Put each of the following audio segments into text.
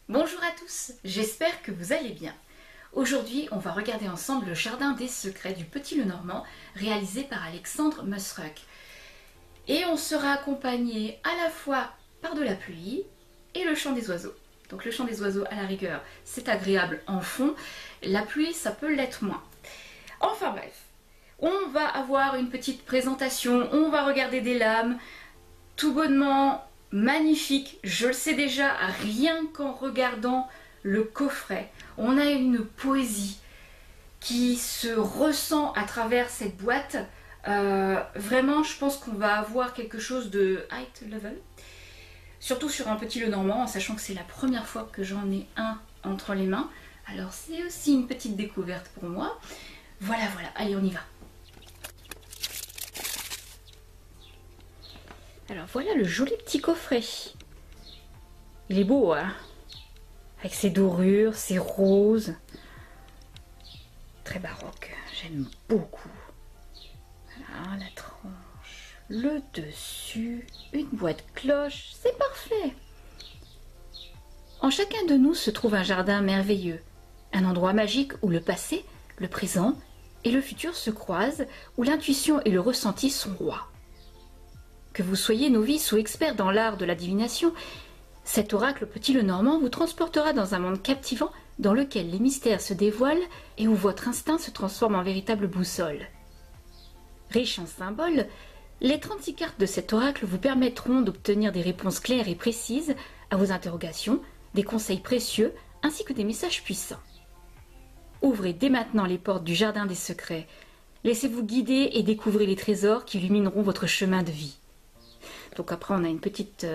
Bonjour à tous, j'espère que vous allez bien. Aujourd'hui, on va regarder ensemble le Jardin des secrets du Petit Lenormand, réalisé par Alexandre Musruck. Et on sera accompagné à la fois par de la pluie et le chant des oiseaux. Donc le chant des oiseaux, à la rigueur, c'est agréable en fond. La pluie, ça peut l'être moins. Enfin bref, on va avoir une petite présentation, on va regarder des lames, tout bonnement magnifique, je le sais déjà, rien qu'en regardant le coffret. On a une poésie qui se ressent à travers cette boîte. Vraiment, je pense qu'on va avoir quelque chose de high level. Surtout sur un Petit Lenormand, en sachant que c'est la première fois que j'en ai un entre les mains. Alors c'est aussi une petite découverte pour moi. Voilà, allez on y va. Alors voilà le joli petit coffret. Il est beau, hein? Avec ses dorures, ses roses. Très baroque, j'aime beaucoup. Voilà la tranche, le dessus, une boîte cloche, c'est parfait. En chacun de nous se trouve un jardin merveilleux, un endroit magique où le passé, le présent et le futur se croisent, où l'intuition et le ressenti sont rois. Que vous soyez novice ou expert dans l'art de la divination, cet oracle Petit Lenormand vous transportera dans un monde captivant dans lequel les mystères se dévoilent et où votre instinct se transforme en véritable boussole. Riche en symboles, les 36 cartes de cet oracle vous permettront d'obtenir des réponses claires et précises à vos interrogations, des conseils précieux ainsi que des messages puissants. Ouvrez dès maintenant les portes du Jardin des secrets. Laissez-vous guider et découvrez les trésors qui illumineront votre chemin de vie. Donc après on a une petite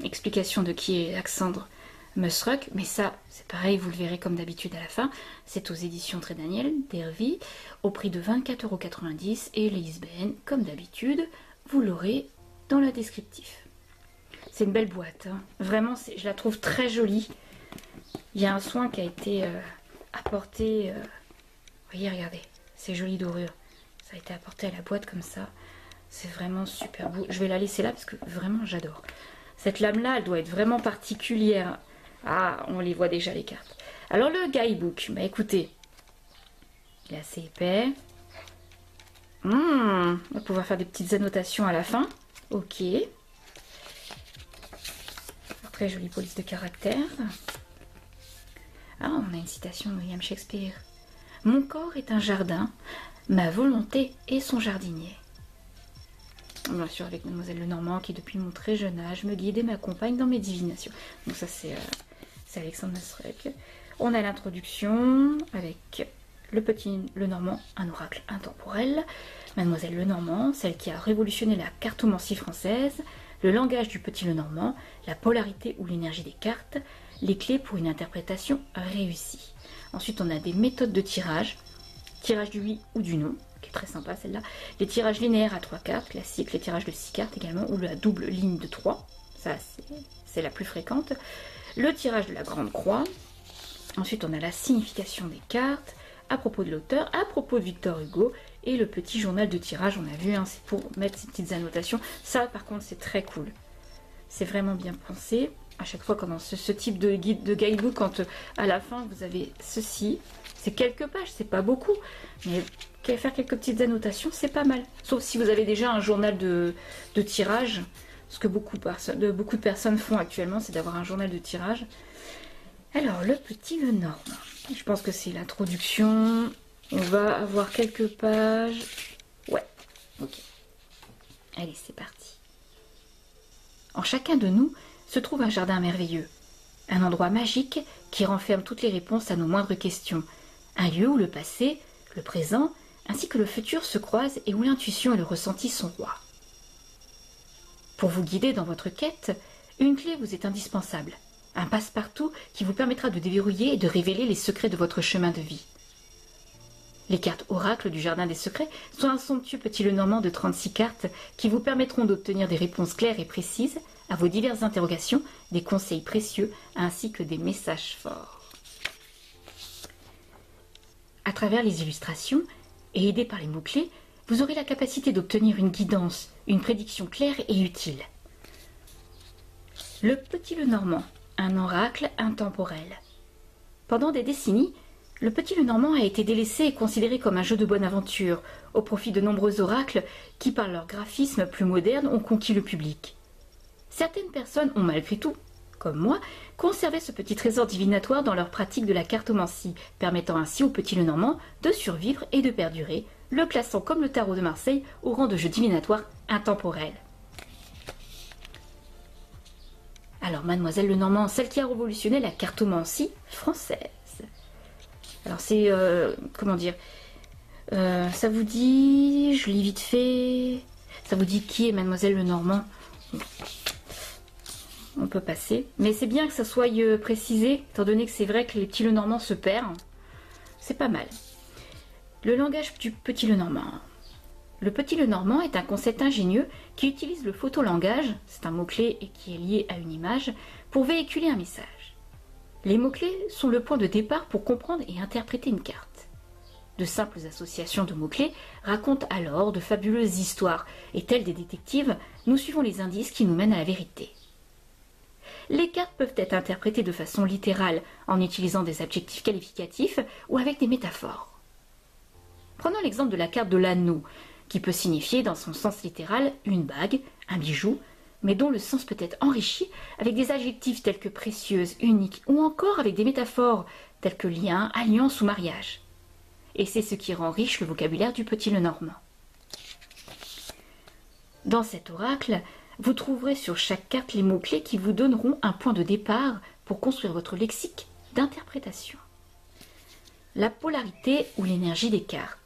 explication de qui est Alexandre Musruck, mais ça c'est pareil, vous le verrez comme d'habitude à la fin. C'est aux éditions Très Daniel d'Hervy, au prix de 24,90 € et les ISBN comme d'habitude, vous l'aurez dans le descriptif. C'est une belle boîte, hein. Vraiment je la trouve très jolie. Il y a un soin qui a été apporté, voyez, regardez, ces jolies dorures, ça a été apporté à la boîte comme ça. C'est vraiment super beau. Je vais la laisser là parce que vraiment j'adore. Cette lame-là, elle doit être vraiment particulière. Ah, on les voit déjà les cartes. Alors le guidebook, bah écoutez, il est assez épais. On va pouvoir faire des petites annotations à la fin. Ok. Très jolie police de caractère. Ah, on a une citation de William Shakespeare. Mon corps est un jardin, ma volonté est son jardinier. Bien sûr, avec Mademoiselle Lenormand qui, depuis mon très jeune âge, me guide et m'accompagne dans mes divinations. Donc ça, c'est Alexandre Musruck. On a l'introduction avec le Petit Lenormand, un oracle intemporel. Mademoiselle Lenormand, celle qui a révolutionné la cartomancie française. Le langage du Petit Lenormand, la polarité ou l'énergie des cartes. Les clés pour une interprétation réussie. Ensuite, on a des méthodes de tirage. Tirage du oui ou du non, qui est très sympa celle-là. Les tirages linéaires à 3 cartes, classiques, les tirages de 6 cartes également, ou la double ligne de 3, ça c'est la plus fréquente. Le tirage de la grande croix. Ensuite on a la signification des cartes, à propos de l'auteur, à propos de Victor Hugo, et le petit journal de tirage, on a vu, hein, c'est pour mettre ces petites annotations. Ça par contre c'est très cool, c'est vraiment bien pensé. À chaque fois quand dans ce type de guidebook, quand à la fin vous avez ceci, c'est quelques pages, c'est pas beaucoup, mais faire quelques petites annotations, c'est pas mal. Sauf si vous avez déjà un journal de tirage, ce que beaucoup de personnes font actuellement, c'est d'avoir un journal de tirage. Alors, le Petit Lenormand, je pense que c'est l'introduction. On va avoir quelques pages. Ouais, ok. Allez, c'est parti. En chacun de nous se trouve un jardin merveilleux, un endroit magique qui renferme toutes les réponses à nos moindres questions. Un lieu où le passé, le présent, ainsi que le futur se croisent et où l'intuition et le ressenti sont rois. Pour vous guider dans votre quête, une clé vous est indispensable, un passe-partout qui vous permettra de déverrouiller et de révéler les secrets de votre chemin de vie. Les cartes oracles du Jardin des secrets sont un somptueux Petit Lenormand de 36 cartes qui vous permettront d'obtenir des réponses claires et précises à vos diverses interrogations, des conseils précieux ainsi que des messages forts. À travers les illustrations, et aidé par les mots-clés, vous aurez la capacité d'obtenir une guidance, une prédiction claire et utile. Le Petit Lenormand, un oracle intemporel. Pendant des décennies, le Petit Lenormand a été délaissé et considéré comme un jeu de bonne aventure, au profit de nombreux oracles qui, par leur graphisme plus moderne, ont conquis le public. Certaines personnes ont malgré tout, comme moi, conservé ce petit trésor divinatoire dans leur pratique de la cartomancie, permettant ainsi au Petit Lenormand de survivre et de perdurer, le classant comme le tarot de Marseille au rang de jeu divinatoire intemporel. Alors, Mademoiselle Lenormand, celle qui a révolutionné la cartomancie française. Alors c'est, comment dire, ça vous dit, je lis vite fait, ça vous dit qui est Mademoiselle Lenormand? On peut passer, mais c'est bien que ça soit précisé, étant donné que c'est vrai que les petits Lenormands se perdent, c'est pas mal. Le langage du Petit Lenormand. Le Petit Lenormand est un concept ingénieux qui utilise le photolangage, c'est un mot-clé et qui est lié à une image, pour véhiculer un message. Les mots-clés sont le point de départ pour comprendre et interpréter une carte. De simples associations de mots-clés racontent alors de fabuleuses histoires, et tels des détectives, nous suivons les indices qui nous mènent à la vérité. Les cartes peuvent être interprétées de façon littérale, en utilisant des adjectifs qualificatifs ou avec des métaphores. Prenons l'exemple de la carte de l'anneau, qui peut signifier dans son sens littéral une bague, un bijou, mais dont le sens peut être enrichi avec des adjectifs tels que précieuse, unique, ou encore avec des métaphores telles que lien, alliance ou mariage. Et c'est ce qui rend riche le vocabulaire du Petit Lenormand. Dans cet oracle, vous trouverez sur chaque carte les mots-clés qui vous donneront un point de départ pour construire votre lexique d'interprétation. La polarité ou l'énergie des cartes.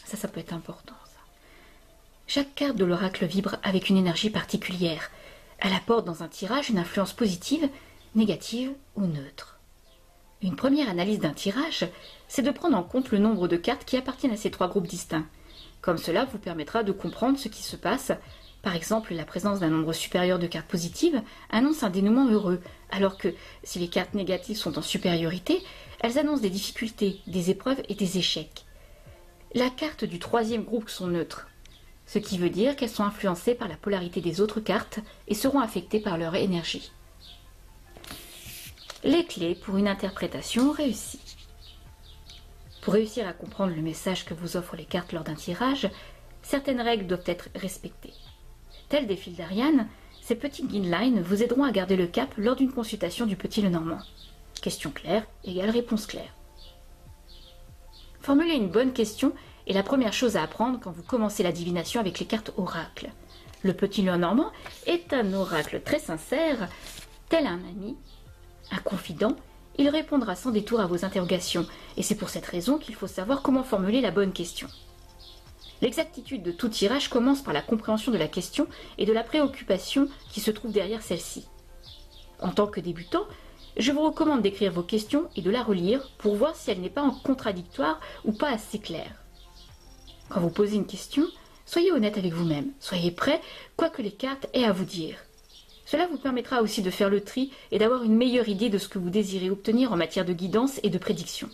Ça peut être important. Ça. Chaque carte de l'oracle vibre avec une énergie particulière. Elle apporte dans un tirage une influence positive, négative ou neutre. Une première analyse d'un tirage, c'est de prendre en compte le nombre de cartes qui appartiennent à ces trois groupes distincts. Comme cela vous permettra de comprendre ce qui se passe. Par exemple, la présence d'un nombre supérieur de cartes positives annonce un dénouement heureux, alors que si les cartes négatives sont en supériorité, elles annoncent des difficultés, des épreuves et des échecs. La carte du troisième groupe sont neutres, ce qui veut dire qu'elles sont influencées par la polarité des autres cartes et seront affectées par leur énergie. Les clés pour une interprétation réussie. Pour réussir à comprendre le message que vous offrent les cartes lors d'un tirage, certaines règles doivent être respectées. Telles des fils d'Ariane, ces petites guidelines vous aideront à garder le cap lors d'une consultation du Petit Lenormand. Question claire égale réponse claire. Formuler une bonne question est la première chose à apprendre quand vous commencez la divination avec les cartes oracle. Le Petit Lenormand est un oracle très sincère, tel un ami, un confident. Il répondra sans détour à vos interrogations, et c'est pour cette raison qu'il faut savoir comment formuler la bonne question. L'exactitude de tout tirage commence par la compréhension de la question et de la préoccupation qui se trouve derrière celle-ci. En tant que débutant, je vous recommande d'écrire vos questions et de la relire pour voir si elle n'est pas en contradictoire ou pas assez claire. Quand vous posez une question, soyez honnête avec vous-même, soyez prêt, quoi que les cartes aient à vous dire. Cela vous permettra aussi de faire le tri et d'avoir une meilleure idée de ce que vous désirez obtenir en matière de guidance et de prédiction.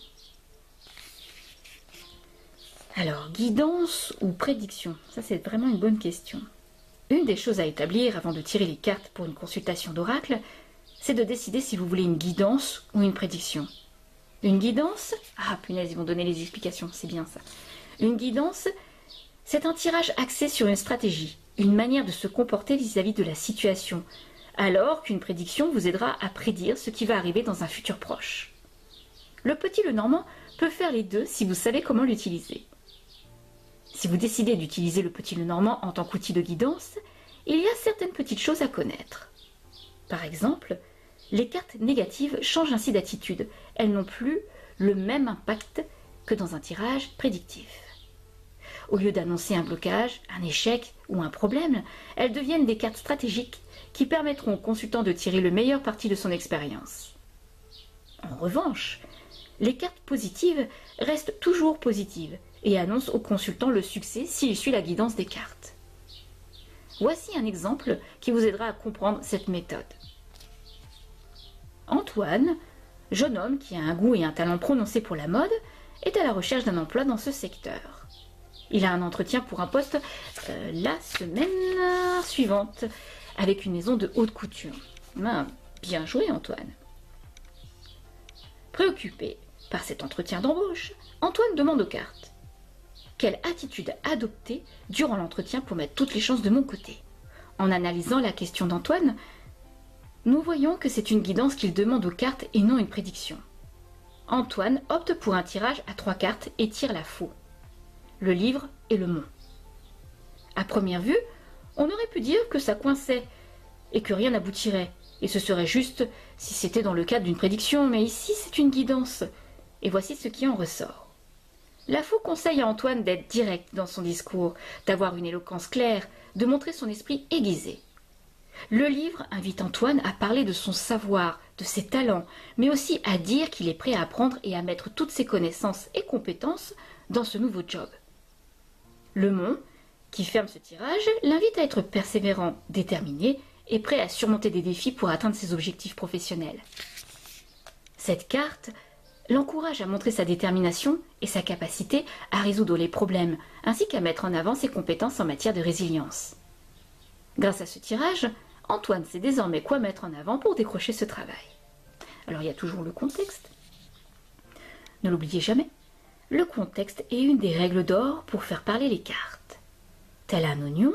Alors, guidance ou prédiction? Ça, c'est vraiment une bonne question. Une des choses à établir avant de tirer les cartes pour une consultation d'oracle, c'est de décider si vous voulez une guidance ou une prédiction. Une guidance? Ah, punaise, ils vont donner les explications, c'est bien ça. Une guidance, c'est un tirage axé sur une stratégie, une manière de se comporter vis-à-vis de la situation, alors qu'une prédiction vous aidera à prédire ce qui va arriver dans un futur proche. Le Petit Lenormand peut faire les deux si vous savez comment l'utiliser. Si vous décidez d'utiliser le Petit Lenormand en tant qu'outil de guidance, il y a certaines petites choses à connaître. Par exemple, les cartes négatives changent ainsi d'attitude. Elles n'ont plus le même impact que dans un tirage prédictif. Au lieu d'annoncer un blocage, un échec ou un problème, elles deviennent des cartes stratégiques qui permettront au consultant de tirer le meilleur parti de son expérience. En revanche, les cartes positives restent toujours positives et annoncent au consultant le succès s'il suit la guidance des cartes. Voici un exemple qui vous aidera à comprendre cette méthode. Antoine, jeune homme qui a un goût et un talent prononcés pour la mode, est à la recherche d'un emploi dans ce secteur. Il a un entretien pour un poste la semaine suivante avec une maison de haute couture. Bien Bien joué, Antoine. Préoccupé par cet entretien d'embauche, Antoine demande aux cartes: quelle attitude adopter durant l'entretien pour mettre toutes les chances de mon côté? En analysant la question d'Antoine, nous voyons que c'est une guidance qu'il demande aux cartes et non une prédiction. Antoine opte pour un tirage à 3 cartes et tire la faux, le livre et le mont. À première vue, on aurait pu dire que ça coinçait et que rien n'aboutirait, et ce serait juste si c'était dans le cadre d'une prédiction, mais ici c'est une guidance, et voici ce qui en ressort. La faux conseille à Antoine d'être direct dans son discours, d'avoir une éloquence claire, de montrer son esprit aiguisé. Le livre invite Antoine à parler de son savoir, de ses talents, mais aussi à dire qu'il est prêt à apprendre et à mettre toutes ses connaissances et compétences dans ce nouveau job. Le mont, qui ferme ce tirage, l'invite à être persévérant, déterminé et prêt à surmonter des défis pour atteindre ses objectifs professionnels. Cette carte l'encourage à montrer sa détermination et sa capacité à résoudre les problèmes, ainsi qu'à mettre en avant ses compétences en matière de résilience. Grâce à ce tirage, Antoine sait désormais quoi mettre en avant pour décrocher ce travail. Alors il y a toujours le contexte. Ne l'oubliez jamais, le contexte est une des règles d'or pour faire parler les cartes. Tel un oignon,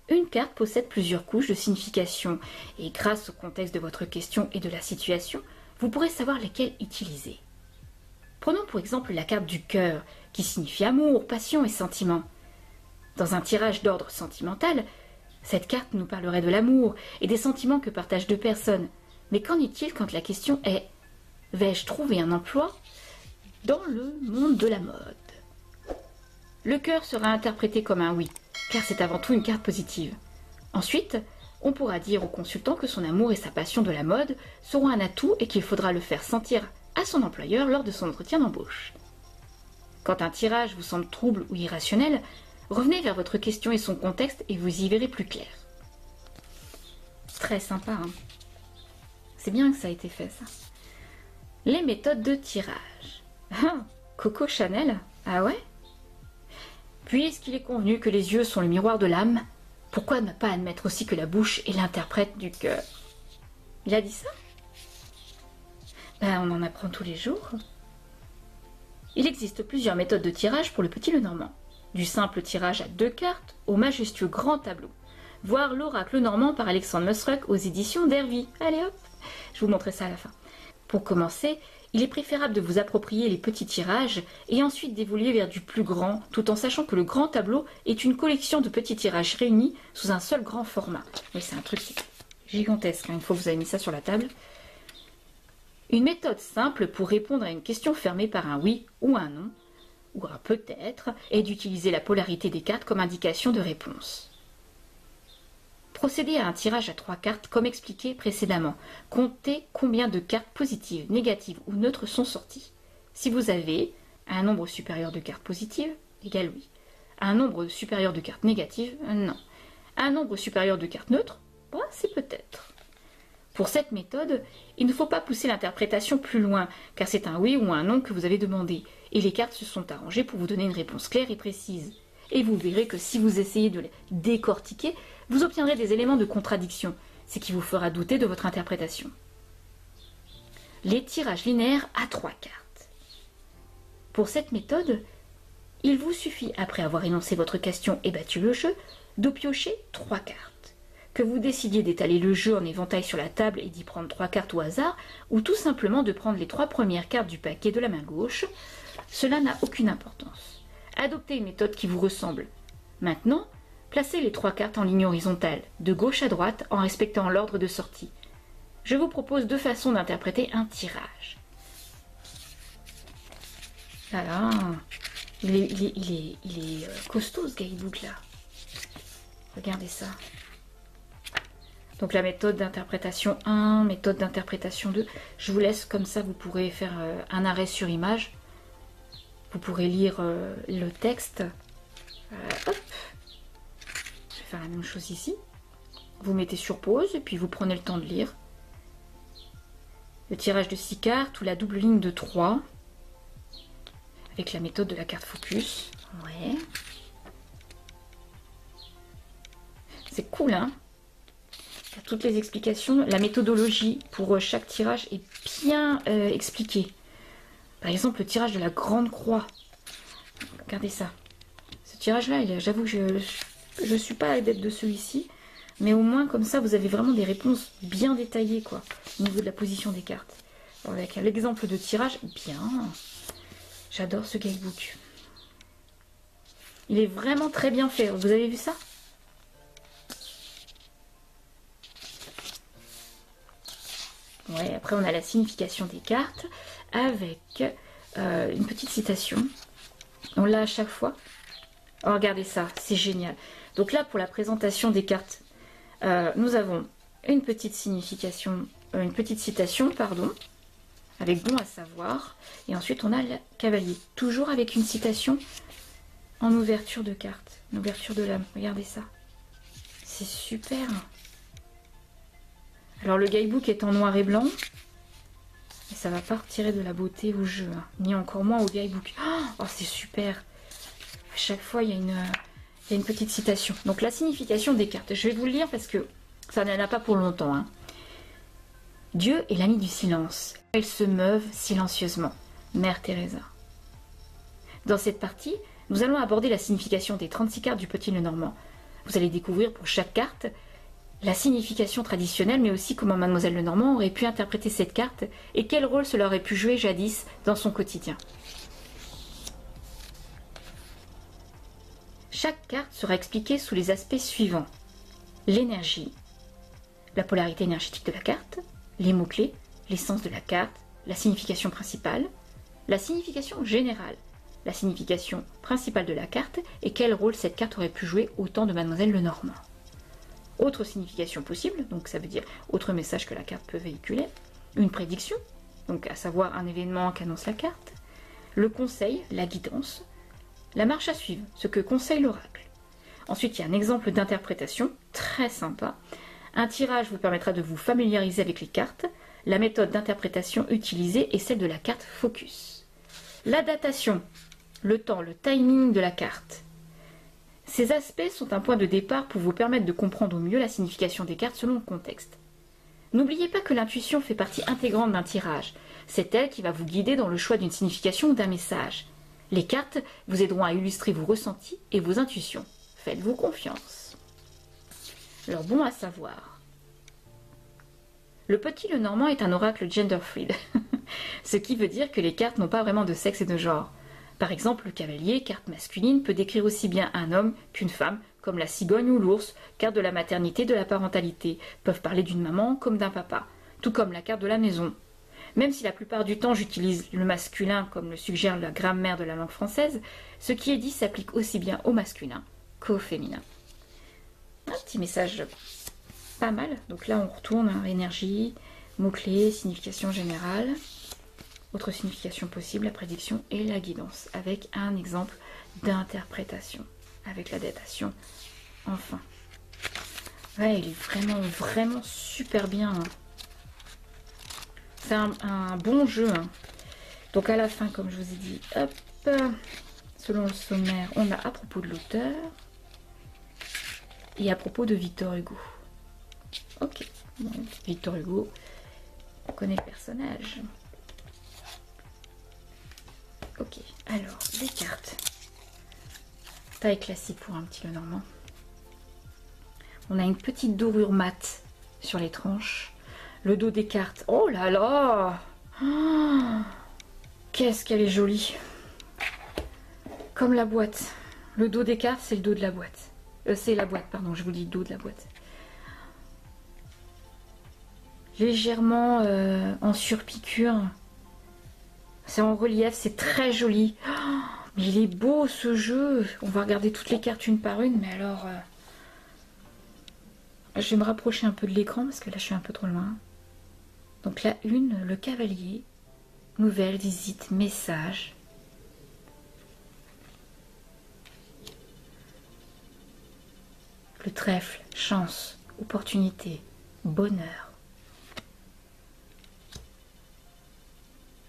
une carte possède plusieurs couches de signification, et grâce au contexte de votre question et de la situation, vous pourrez savoir lesquelles utiliser. Prenons pour exemple la carte du cœur, qui signifie amour, passion et sentiment. Dans un tirage d'ordre sentimental, cette carte nous parlerait de l'amour et des sentiments que partagent deux personnes. Mais qu'en est-il quand la question est: vais-je trouver un emploi dans le monde de la mode? Le cœur sera interprété comme un oui, car c'est avant tout une carte positive. Ensuite, on pourra dire au consultant que son amour et sa passion de la mode seront un atout et qu'il faudra le faire sentir à son employeur lors de son entretien d'embauche. Quand un tirage vous semble trouble ou irrationnel, revenez vers votre question et son contexte et vous y verrez plus clair. Très sympa, hein? C'est bien que ça a été fait, ça. Les méthodes de tirage. Ah, Coco Chanel? Ah ouais? Puisqu'il est convenu que les yeux sont le miroir de l'âme, pourquoi ne pas admettre aussi que la bouche est l'interprète du cœur? Il a dit ça? Ben, on en apprend tous les jours. Il existe plusieurs méthodes de tirage pour le petit Lenormand. Du simple tirage à 2 cartes au majestueux grand tableau. Voir l'oracle normand par Alexandre Musruck aux éditions d'Hervy. Allez hop, je vous montrerai ça à la fin. Pour commencer, il est préférable de vous approprier les petits tirages et ensuite d'évoluer vers du plus grand, tout en sachant que le grand tableau est une collection de petits tirages réunis sous un seul grand format. Oui, c'est un truc gigantesque, hein, une fois que vous avez mis ça sur la table. Une méthode simple pour répondre à une question fermée par un oui ou un non, ou un peut-être, est d'utiliser la polarité des cartes comme indication de réponse. Procédez à un tirage à 3 cartes comme expliqué précédemment. Comptez combien de cartes positives, négatives ou neutres sont sorties. Si vous avez un nombre supérieur de cartes positives, égale oui. Un nombre supérieur de cartes négatives, non. Un nombre supérieur de cartes neutres, c'est peut-être. Pour cette méthode, il ne faut pas pousser l'interprétation plus loin, car c'est un oui ou un non que vous avez demandé, et les cartes se sont arrangées pour vous donner une réponse claire et précise. Et vous verrez que si vous essayez de les décortiquer, vous obtiendrez des éléments de contradiction, ce qui vous fera douter de votre interprétation. Les tirages linéaires à 3 cartes. Pour cette méthode, il vous suffit, après avoir énoncé votre question et battu le jeu, de piocher 3 cartes. Que vous décidiez d'étaler le jeu en éventail sur la table et d'y prendre 3 cartes au hasard, ou tout simplement de prendre les 3 premières cartes du paquet de la main gauche, cela n'a aucune importance. Adoptez une méthode qui vous ressemble. Maintenant, placez les 3 cartes en ligne horizontale, de gauche à droite, en respectant l'ordre de sortie. Je vous propose 2 façons d'interpréter un tirage. Voilà, il est costaud ce guidebook là. Regardez ça. Donc la méthode d'interprétation 1, méthode d'interprétation 2. Je vous laisse comme ça, vous pourrez faire un arrêt sur image. Vous pourrez lire le texte. Hop. Je vais faire la même chose ici. Vous mettez sur pause et puis vous prenez le temps de lire. Le tirage de 6 cartes ou la double ligne de 3. Avec la méthode de la carte focus. Ouais. C'est cool, hein? toutes les explications. La méthodologie pour chaque tirage est bien expliquée. Par exemple, le tirage de la Grande Croix. Regardez ça. Ce tirage-là, j'avoue que je ne suis pas adepte de celui-ci. Mais au moins, comme ça, vous avez vraiment des réponses bien détaillées, quoi, au niveau de la position des cartes. Alors, avec l'exemple de tirage, bien. J'adore ce guidebook. Il est vraiment très bien fait. Vous avez vu ça? Ouais, après, on a la signification des cartes avec une petite citation. On l'a à chaque fois. Oh, regardez ça, c'est génial. Donc là, pour la présentation des cartes, nous avons une petite signification, une petite citation, pardon, avec bon à savoir. Et ensuite, on a le cavalier, toujours avec une citation en ouverture de carte, une ouverture de lame. Regardez ça. C'est super. Alors, le guidebook est en noir et blanc. Et ça va pas retirer de la beauté au jeu, hein, ni encore moins au guidebook. Oh, c'est super. À chaque fois, il y a une petite citation. Donc, la signification des cartes. Je vais vous le lire parce que ça n'en a pas pour longtemps. Hein. Dieu est l'ami du silence. Elles se meuvent silencieusement. Mère Teresa. Dans cette partie, nous allons aborder la signification des 36 cartes du Petit Lenormand. Vous allez découvrir pour chaque carte la signification traditionnelle, mais aussi comment Mademoiselle Lenormand aurait pu interpréter cette carte et quel rôle cela aurait pu jouer jadis dans son quotidien. Chaque carte sera expliquée sous les aspects suivants. L'énergie, la polarité énergétique de la carte, les mots-clés, l'essence de la carte, la signification principale, la signification générale, la signification principale de la carte et quel rôle cette carte aurait pu jouer au temps de Mademoiselle Lenormand. Autre signification possible, donc ça veut dire autre message que la carte peut véhiculer, une prédiction, donc à savoir un événement qu'annonce la carte, le conseil, la guidance, la marche à suivre, ce que conseille l'oracle. Ensuite, il y a un exemple d'interprétation, très sympa. Un tirage vous permettra de vous familiariser avec les cartes. La méthode d'interprétation utilisée est celle de la carte focus. La datation, le temps, le timing de la carte. Ces aspects sont un point de départ pour vous permettre de comprendre au mieux la signification des cartes selon le contexte. N'oubliez pas que l'intuition fait partie intégrante d'un tirage. C'est elle qui va vous guider dans le choix d'une signification ou d'un message. Les cartes vous aideront à illustrer vos ressentis et vos intuitions. Faites-vous confiance. Alors bon à savoir. Le Petit Lenormand est un oracle gender-fluid, ce qui veut dire que les cartes n'ont pas vraiment de sexe et de genre. Par exemple, le cavalier, carte masculine, peut décrire aussi bien un homme qu'une femme, comme la cigogne ou l'ours, carte de la maternité, de la parentalité, peuvent parler d'une maman comme d'un papa, tout comme la carte de la maison. Même si la plupart du temps j'utilise le masculin comme le suggère la grammaire de la langue française, ce qui est dit s'applique aussi bien au masculin qu'au féminin. Un petit message pas mal. Donc là on retourne à énergie, mots-clés, signification générale. Autre signification possible, la prédiction et la guidance, avec un exemple d'interprétation, avec la datation, enfin. Ouais, il est vraiment super bien. Hein. C'est un bon jeu. Hein. Donc à la fin, comme je vous ai dit, hop, selon le sommaire, on a à propos de l'auteur et à propos de Victor Hugo. Ok, donc, Victor Hugo, on connaît le personnage. Ok, alors, les cartes. Taille classique pour un petit Lenormand. On a une petite dorure mate sur les tranches. Le dos des cartes. Oh là là, oh, qu'est-ce qu'elle est jolie. Comme la boîte. Le dos des cartes, c'est le dos de la boîte. C'est la boîte, pardon, je vous dis dos de la boîte. Légèrement en surpiqûre. C'est en relief, c'est très joli. Oh, mais il est beau ce jeu. On va regarder toutes les cartes une par une, mais alors... je vais me rapprocher un peu de l'écran parce que là je suis un peu trop loin. Donc la une, le cavalier, nouvelle, visite, message. Le trèfle, chance, opportunité, bonheur.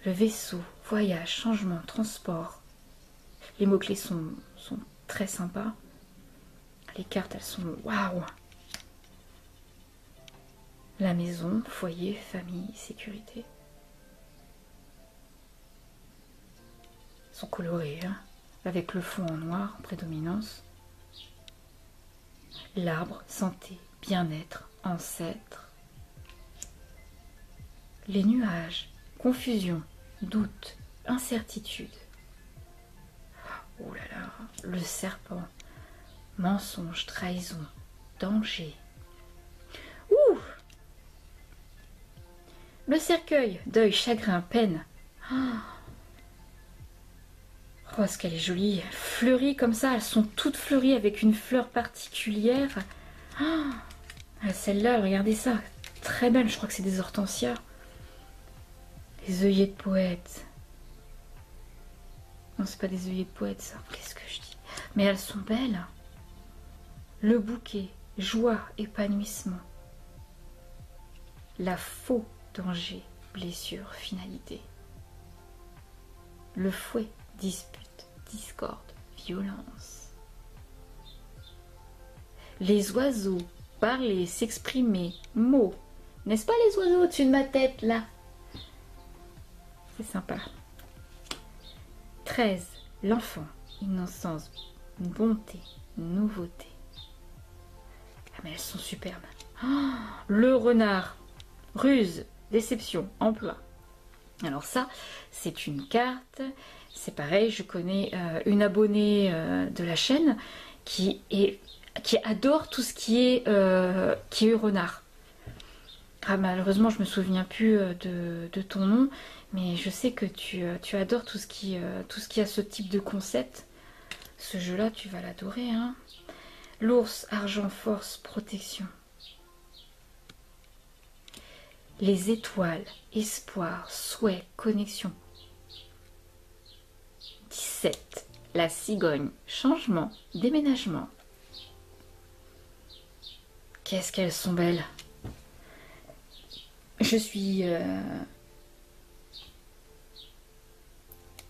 Le vaisseau, voyage, changement, transport. Les mots-clés sont très sympas. Les cartes, elles sont waouh. La maison, foyer, famille, sécurité. Ils sont colorés, hein, avec le fond en noir en prédominance. L'arbre, santé, bien-être, ancêtre. Les nuages, confusion, doute, incertitude. Oh là là, le serpent, mensonge, trahison, danger. Ouh! Le cercueil, deuil, chagrin, peine. Oh, est-ce qu'elle est jolie, fleurie comme ça, elles sont toutes fleuries avec une fleur particulière. Celle-là, regardez ça, très belle, je crois que c'est des hortensias. Les œillets de poète. Non, c'est pas des œillets de poète, ça. Qu'est-ce que je dis? Mais elles sont belles. Le bouquet, joie, épanouissement. La faux, danger, blessure, finalité. Le fouet, dispute, discorde, violence. Les oiseaux, parler, s'exprimer, mots. N'est-ce pas les oiseaux au-dessus de ma tête, là? C'est sympa. 13. L'enfant, innocence, bonté, nouveauté. Ah mais elles sont superbes. Oh, le renard, ruse, déception, emploi. Alors ça, c'est une carte. C'est pareil, je connais une abonnée de la chaîne qui adore tout ce qui est renard. Ah, malheureusement, je me souviens plus de ton nom, mais je sais que tu adores tout ce qui a ce type de concept. Ce jeu-là, tu vas l'adorer, hein. L'ours, argent, force, protection. Les étoiles, espoir, souhait, connexion. 17. La cigogne, changement, déménagement. Qu'est-ce qu'elles sont belles! Je suis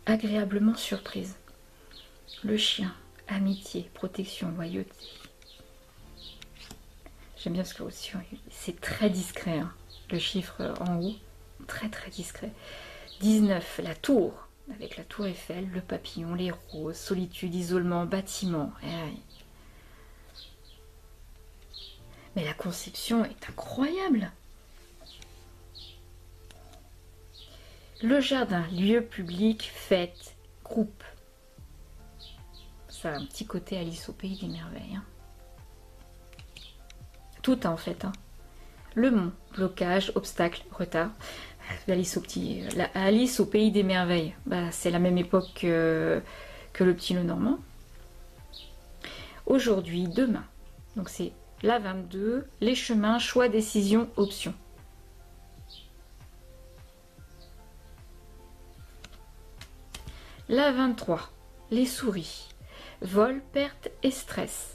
agréablement surprise. Le chien, amitié, protection, loyauté. J'aime bien parce que c'est très discret, hein. Le chiffre en haut, très très discret. 19, la tour, avec la tour Eiffel, le papillon, les roses, solitude, isolement, bâtiment. Mais la conception est incroyable. Le jardin, lieu public, fête, groupe. Ça a un petit côté Alice au pays des merveilles, hein. Tout en fait, hein. Le mont, blocage, obstacle, retard. Alice au pays des merveilles, bah, c'est la même époque que le petit Lenormand. Aujourd'hui, demain. Donc c'est la 22, les chemins, choix, décision, option. La 23, les souris, vol, perte et stress.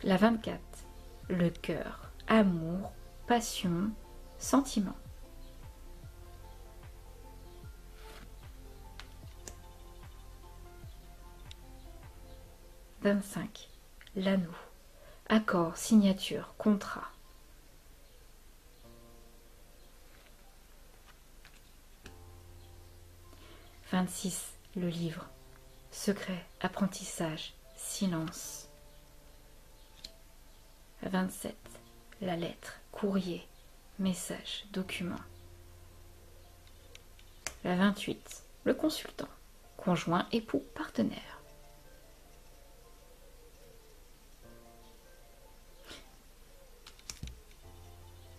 La 24, le cœur, amour, passion, sentiment. « 25, l'anneau, accord, signature, contrat. 26, le livre, secret, apprentissage, silence. 27, la lettre, courrier, message, document. La 28, le consultant, conjoint, époux, partenaire.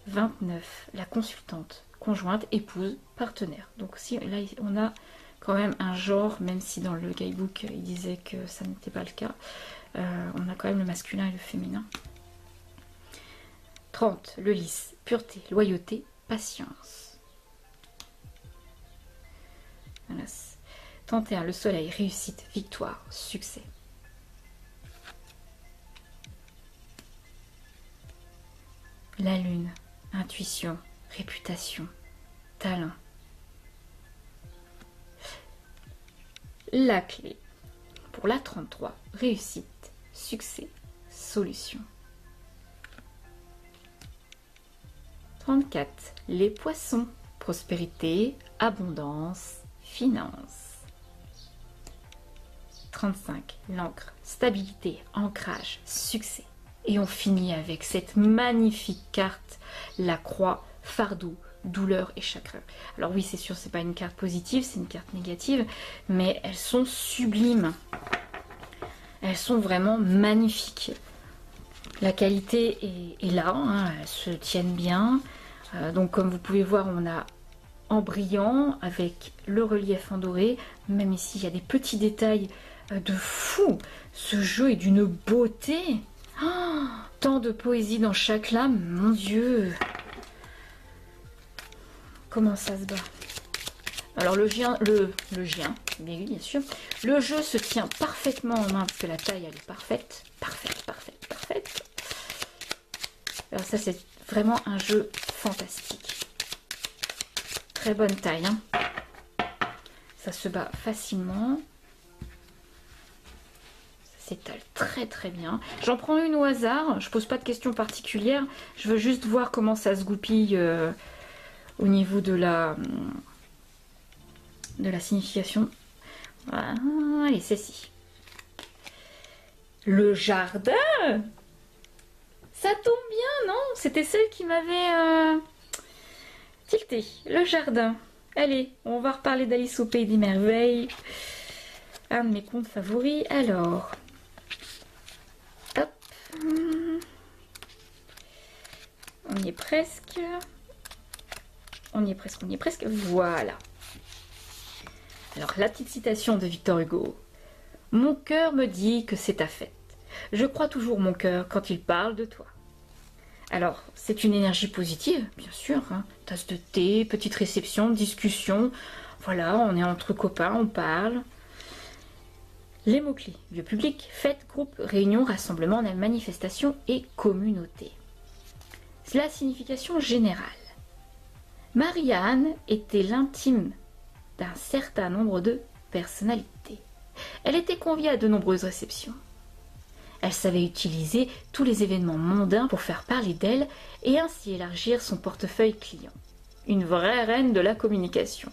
29, la consultante, conjointe, épouse, partenaire. Donc si là on a quand même un genre, même si dans le guidebook il disait que ça n'était pas le cas, on a quand même le masculin et le féminin. 30, le lys, pureté, loyauté, patience. Voilà. 31, le soleil, réussite, victoire, succès. La lune, intuition, réputation, talent. La clé, pour la 33, réussite, succès, solution. 34. Les poissons, prospérité, abondance, finance. 35. L'encre, stabilité, ancrage, succès. Et on finit avec cette magnifique carte, la croix, fardeau, douleur et chakra. Alors oui, c'est sûr, c'est pas une carte positive, c'est une carte négative, mais elles sont sublimes. Elles sont vraiment magnifiques. La qualité est là, hein, elles se tiennent bien. Donc comme vous pouvez voir, on a en brillant avec le relief en doré. Même ici, il y a des petits détails de fou. Ce jeu est d'une beauté. Oh, tant de poésie dans chaque lame, mon Dieu. Comment ça se bat? Alors le gien, bien sûr. Le jeu se tient parfaitement en main parce que la taille elle est parfaite. Parfaite. Alors ça c'est vraiment un jeu fantastique. Très bonne taille. Hein. Ça se bat facilement. Ça s'étale très bien. J'en prends une au hasard. Je pose pas de questions particulières. Je veux juste voir comment ça se goupille au niveau de la signification. Voilà. Allez, celle-ci. Le jardin. Ça tombe bien, non? C'était celle qui m'avait tilté. Le jardin. Allez, on va reparler d'Alice au Pays des Merveilles. Un de mes contes favoris. Alors. Hop. On y est presque. On y est presque. Voilà. Alors, la petite citation de Victor Hugo. Mon cœur me dit que c'est ta fête. Je crois toujours mon cœur quand il parle de toi. Alors, c'est une énergie positive, bien sûr. Hein. Tasse de thé, petite réception, discussion. Voilà, on est entre copains, on parle. Les mots-clés. Lieu public, fête, groupe, réunion, rassemblement, manifestation et communauté. C'est la signification générale. Marie-Anne était l'intime d'un certain nombre de personnalités. Elle était conviée à de nombreuses réceptions. Elle savait utiliser tous les événements mondains pour faire parler d'elle et ainsi élargir son portefeuille client. Une vraie reine de la communication.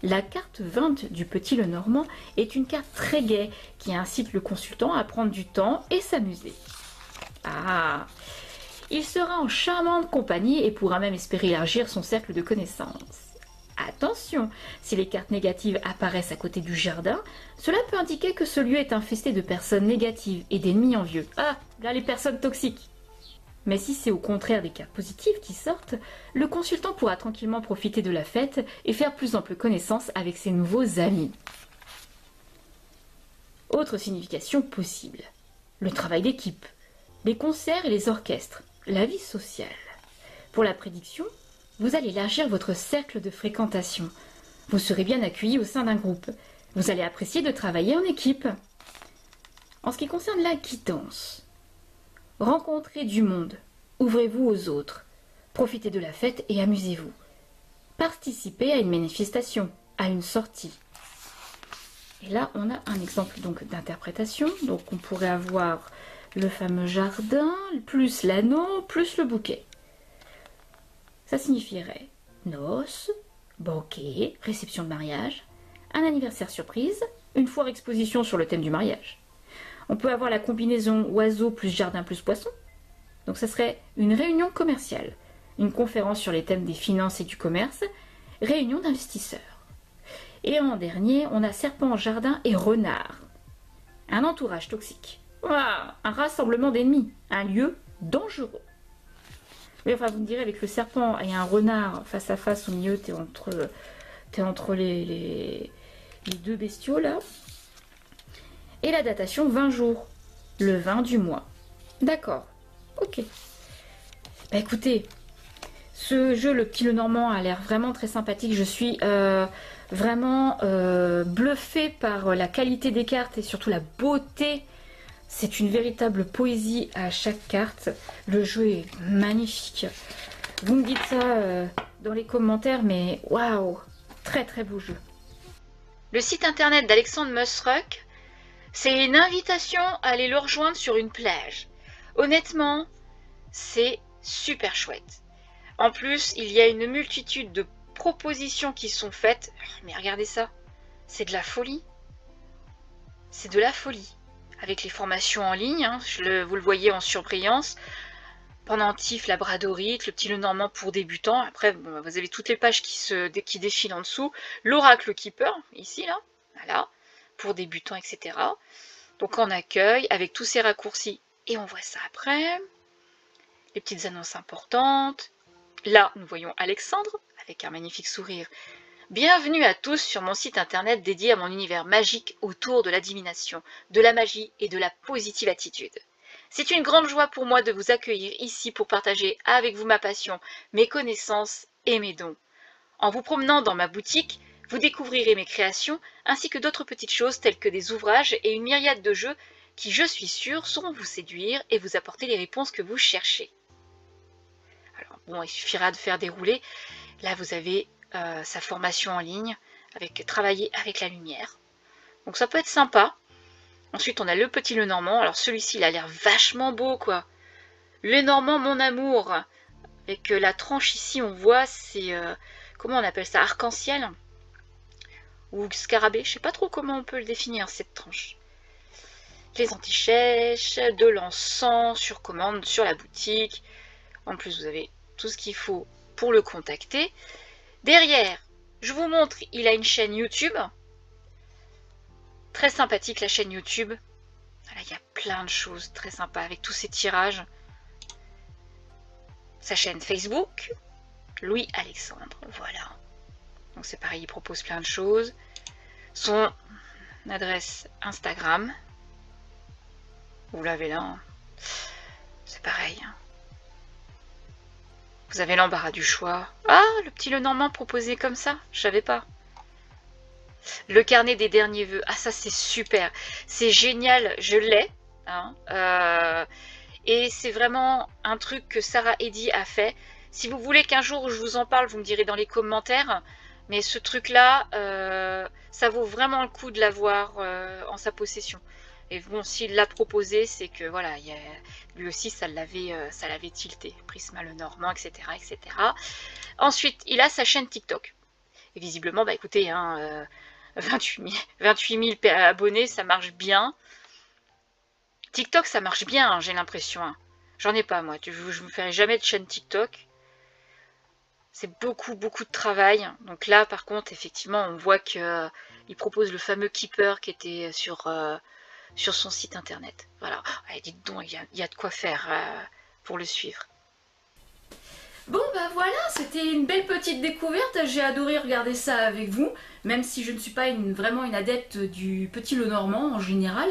La carte 20 du Petit Lenormand est une carte très gaie qui incite le consultant à prendre du temps et s'amuser. Ah, il sera en charmante compagnie et pourra même espérer élargir son cercle de connaissances. Attention, si les cartes négatives apparaissent à côté du jardin, cela peut indiquer que ce lieu est infesté de personnes négatives et d'ennemis envieux. Ah, là les personnes toxiques. Mais si c'est au contraire des cartes positives qui sortent, le consultant pourra tranquillement profiter de la fête et faire plus ample connaissance avec ses nouveaux amis. Autre signification possible. Le travail d'équipe, les concerts et les orchestres, la vie sociale. Pour la prédiction, vous allez élargir votre cercle de fréquentation. Vous serez bien accueilli au sein d'un groupe. Vous allez apprécier de travailler en équipe. En ce qui concerne la quittance, rencontrez du monde. Ouvrez-vous aux autres. Profitez de la fête et amusez-vous. Participez à une manifestation, à une sortie. Et là, on a un exemple donc d'interprétation. Donc, on pourrait avoir le fameux jardin, plus l'anneau, plus le bouquet. Ça signifierait noces, banquet, réception de mariage, un anniversaire surprise, une foire exposition sur le thème du mariage. On peut avoir la combinaison oiseau plus jardin plus poisson. Donc ça serait une réunion commerciale, une conférence sur les thèmes des finances et du commerce, réunion d'investisseurs. Et en dernier, on a serpent, jardin et renard. Un entourage toxique. Ouah, un rassemblement d'ennemis, un lieu dangereux. Mais enfin, vous me direz, avec le serpent et un renard face à face au milieu, t'es entre les deux bestiaux là. Et la datation 20 jours, le 20 du mois. D'accord, ok. Bah écoutez, ce jeu, le Petit Lenormand, a l'air vraiment très sympathique. Je suis vraiment bluffée par la qualité des cartes et surtout la beauté. C'est une véritable poésie à chaque carte. Le jeu est magnifique. Vous me dites ça dans les commentaires, mais waouh, très très beau jeu. Le site internet d'Alexandre Musruck, C'est une invitation à aller le rejoindre sur une plage. Honnêtement, c'est super chouette. En plus, il y a une multitude de propositions qui sont faites. Mais regardez ça, c'est de la folie. C'est de la folie. Avec les formations en ligne, hein, vous le voyez en surbrillance. Pendentif, labradorite, le petit Lenormand pour débutants. Après, bon, vous avez toutes les pages qui défilent en dessous. L'oracle keeper, ici, là, voilà, pour débutants, etc. Donc en accueil, avec tous ces raccourcis. Et on voit ça après. Les petites annonces importantes. Là, nous voyons Alexandre, avec un magnifique sourire. Bienvenue à tous sur mon site internet dédié à mon univers magique autour de la divination, de la magie et de la positive attitude. C'est une grande joie pour moi de vous accueillir ici pour partager avec vous ma passion, mes connaissances et mes dons. En vous promenant dans ma boutique, vous découvrirez mes créations ainsi que d'autres petites choses telles que des ouvrages et une myriade de jeux qui, je suis sûre, sauront vous séduire et vous apporter les réponses que vous cherchez. Alors bon, il suffira de faire dérouler. Là, vous avez sa formation en ligne, avec travailler avec la lumière. Donc ça peut être sympa. Ensuite, on a le petit Lenormand. Alors celui-ci, il a l'air vachement beau, quoi. Lenormand, mon amour. Avec la tranche ici, on voit, c'est... comment on appelle ça? Arc-en-ciel? Ou scarabée? Je sais pas trop comment on peut le définir, cette tranche. Les antichèches, de l'encens sur commande, sur la boutique. En plus, vous avez tout ce qu'il faut pour le contacter. Derrière, je vous montre, il a une chaîne YouTube. Très sympathique la chaîne YouTube. Voilà, il y a plein de choses très sympas avec tous ces tirages. Sa chaîne Facebook, Louis Alexandre, voilà. Donc c'est pareil, il propose plein de choses. Son adresse Instagram. Vous l'avez là. Hein. C'est pareil. Hein. Vous avez l'embarras du choix. Ah, le petit Lenormand proposé comme ça, je savais pas. Le carnet des derniers vœux. Ah, ça c'est super. C'est génial, je l'ai. Hein. Et c'est vraiment un truc que Sarah Eddy a fait. Si vous voulez qu'un jour je vous en parle, vous me direz dans les commentaires. Mais ce truc-là, ça vaut vraiment le coup de l'avoir en sa possession. Et bon, s'il l'a proposé, c'est que voilà, lui aussi, ça l'avait tilté. Prisma Lenormand, etc., etc. Ensuite, il a sa chaîne TikTok. Et visiblement, bah écoutez, hein, 28 000 abonnés, ça marche bien. TikTok, ça marche bien, hein, j'ai l'impression. Hein. J'en ai pas, moi. Je ne me ferai jamais de chaîne TikTok. C'est beaucoup, beaucoup de travail. Donc là, par contre, effectivement, on voit qu'il propose le fameux Keeper qui était sur son site internet. Voilà. Allez, dites donc, il y a de quoi faire pour le suivre. Bon bah voilà, c'était une belle petite découverte, j'ai adoré regarder ça avec vous, même si je ne suis pas vraiment une adepte du petit Lenormand en général.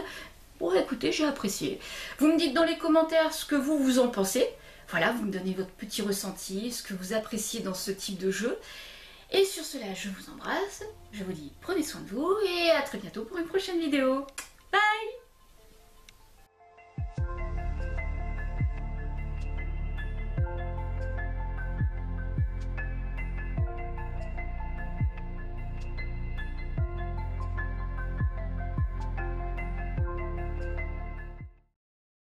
Bon écoutez, j'ai apprécié. Vous me dites dans les commentaires ce que vous en pensez. Voilà, vous me donnez votre petit ressenti, ce que vous appréciez dans ce type de jeu. Et sur cela, je vous embrasse, je vous dis prenez soin de vous et à très bientôt pour une prochaine vidéo.